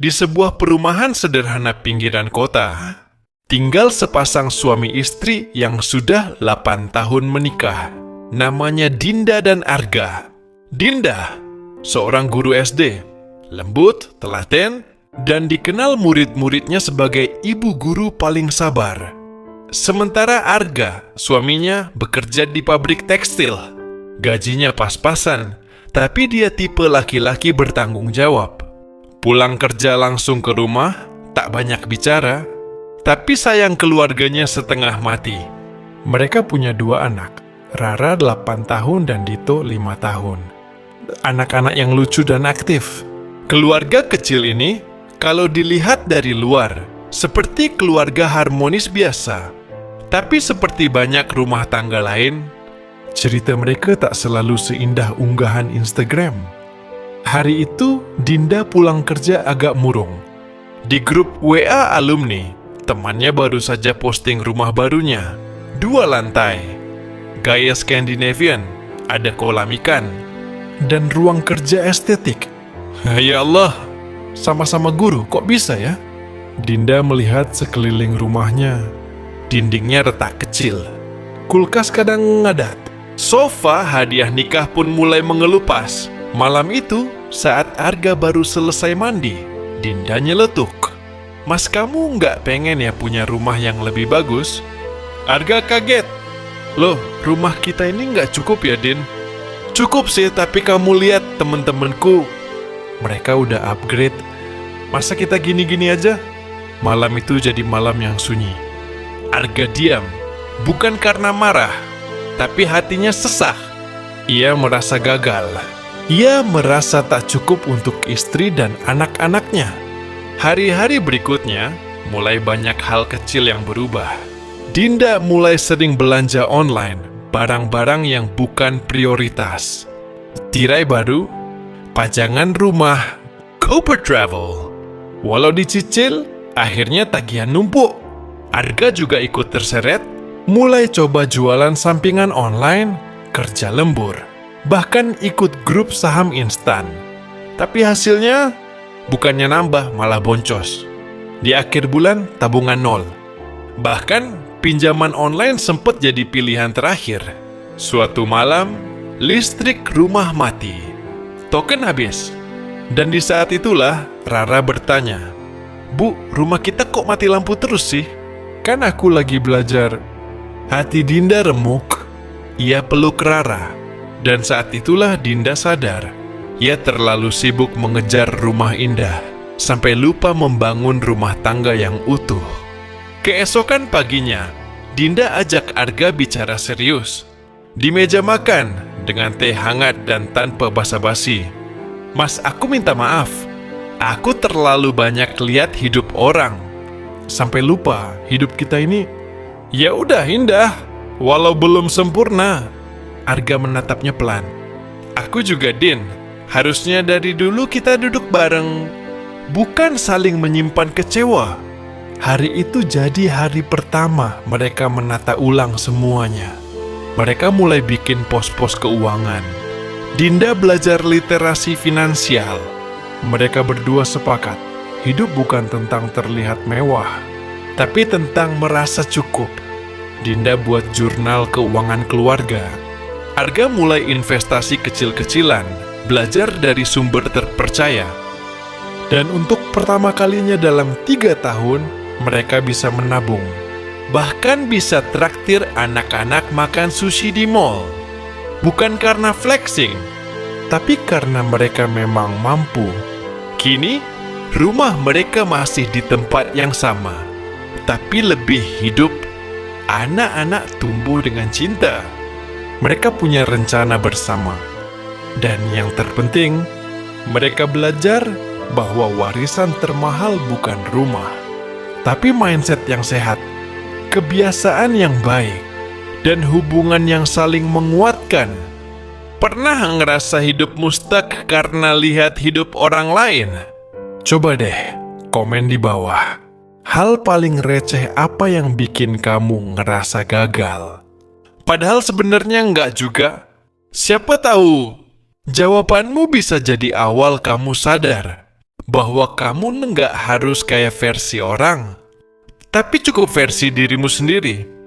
Di sebuah perumahan sederhana pinggiran kota, tinggal sepasang suami istri yang sudah 8 tahun menikah. Namanya Dinda dan Arga. Dinda, seorang guru SD, lembut, telaten, dan dikenal murid-muridnya sebagai ibu guru paling sabar. Sementara Arga, suaminya, bekerja di pabrik tekstil. Gajinya pas-pasan, tapi dia tipe laki-laki bertanggung jawab. Pulang kerja langsung ke rumah, tak banyak bicara, tapi sayang keluarganya setengah mati. Mereka punya 2 anak, Rara 8 tahun dan Dito 5 tahun. Anak-anak yang lucu dan aktif. Keluarga kecil ini, kalau dilihat dari luar, seperti keluarga harmonis biasa. Tapi seperti banyak rumah tangga lain, cerita mereka tak selalu seindah unggahan Instagram. Hari itu, Dinda pulang kerja agak murung. Di grup WA alumni, temannya baru saja posting rumah barunya. 2 lantai, gaya Scandinavian, ada kolam ikan, dan ruang kerja estetik. Ya Allah, sama-sama guru, kok bisa ya? Dinda melihat sekeliling rumahnya. Dindingnya retak kecil, kulkas kadang ngadat, sofa hadiah nikah pun mulai mengelupas. Malam itu, saat Arga baru selesai mandi, Dinda nyeletuk. Mas, kamu nggak pengen ya punya rumah yang lebih bagus? Arga kaget. Loh, rumah kita ini nggak cukup ya, Din? Cukup sih, tapi kamu lihat temen-temenku. Mereka udah upgrade. Masa kita gini-gini aja? Malam itu jadi malam yang sunyi. Arga diam, bukan karena marah, tapi hatinya sesak. Ia merasa gagal. Ia merasa tak cukup untuk istri dan anak-anaknya. Hari-hari berikutnya, mulai banyak hal kecil yang berubah. Dinda mulai sering belanja online, barang-barang yang bukan prioritas. Tirai baru, pajangan rumah, Cooper Travel. Walau dicicil, akhirnya tagihan numpuk. Arga juga ikut terseret, mulai coba jualan sampingan online, kerja lembur. Bahkan ikut grup saham instan. Tapi hasilnya bukannya nambah, malah boncos. Di akhir bulan, tabungan nol. Bahkan pinjaman online sempat jadi pilihan terakhir. Suatu malam, listrik rumah mati. Token habis. Dan di saat itulah Rara bertanya, Bu, rumah kita kok mati lampu terus sih? Kan aku lagi belajar. Hati Dinda remuk. Ia peluk Rara. Dan saat itulah Dinda sadar, ia terlalu sibuk mengejar rumah indah, sampai lupa membangun rumah tangga yang utuh. Keesokan paginya, Dinda ajak Arga bicara serius. Di meja makan, dengan teh hangat dan tanpa basa-basi. Mas, aku minta maaf. Aku terlalu banyak lihat hidup orang, sampai lupa hidup kita ini, ya udah indah, walau belum sempurna. Arga menatapnya pelan. Aku juga, Din. Harusnya dari dulu kita duduk bareng, bukan saling menyimpan kecewa. Hari itu jadi hari pertama mereka menata ulang semuanya. Mereka mulai bikin pos-pos keuangan. Dinda belajar literasi finansial. Mereka berdua sepakat, hidup bukan tentang terlihat mewah, tapi tentang merasa cukup. Dinda buat jurnal keuangan keluarga. Arga mulai investasi kecil-kecilan, belajar dari sumber terpercaya. Dan untuk pertama kalinya dalam 3 tahun, mereka bisa menabung. Bahkan bisa traktir anak-anak makan sushi di mall. Bukan karena flexing, tapi karena mereka memang mampu. Kini, rumah mereka masih di tempat yang sama, tapi lebih hidup. Anak-anak tumbuh dengan cinta. Mereka punya rencana bersama. Dan yang terpenting, mereka belajar bahwa warisan termahal bukan rumah, tapi mindset yang sehat, kebiasaan yang baik, dan hubungan yang saling menguatkan. Pernah ngerasa hidup mustak karena lihat hidup orang lain? Coba deh, komen di bawah. Hal paling receh apa yang bikin kamu ngerasa gagal? Padahal sebenarnya enggak juga. Siapa tahu, jawabanmu bisa jadi awal kamu sadar bahwa kamu nggak harus kayak versi orang, tapi cukup versi dirimu sendiri.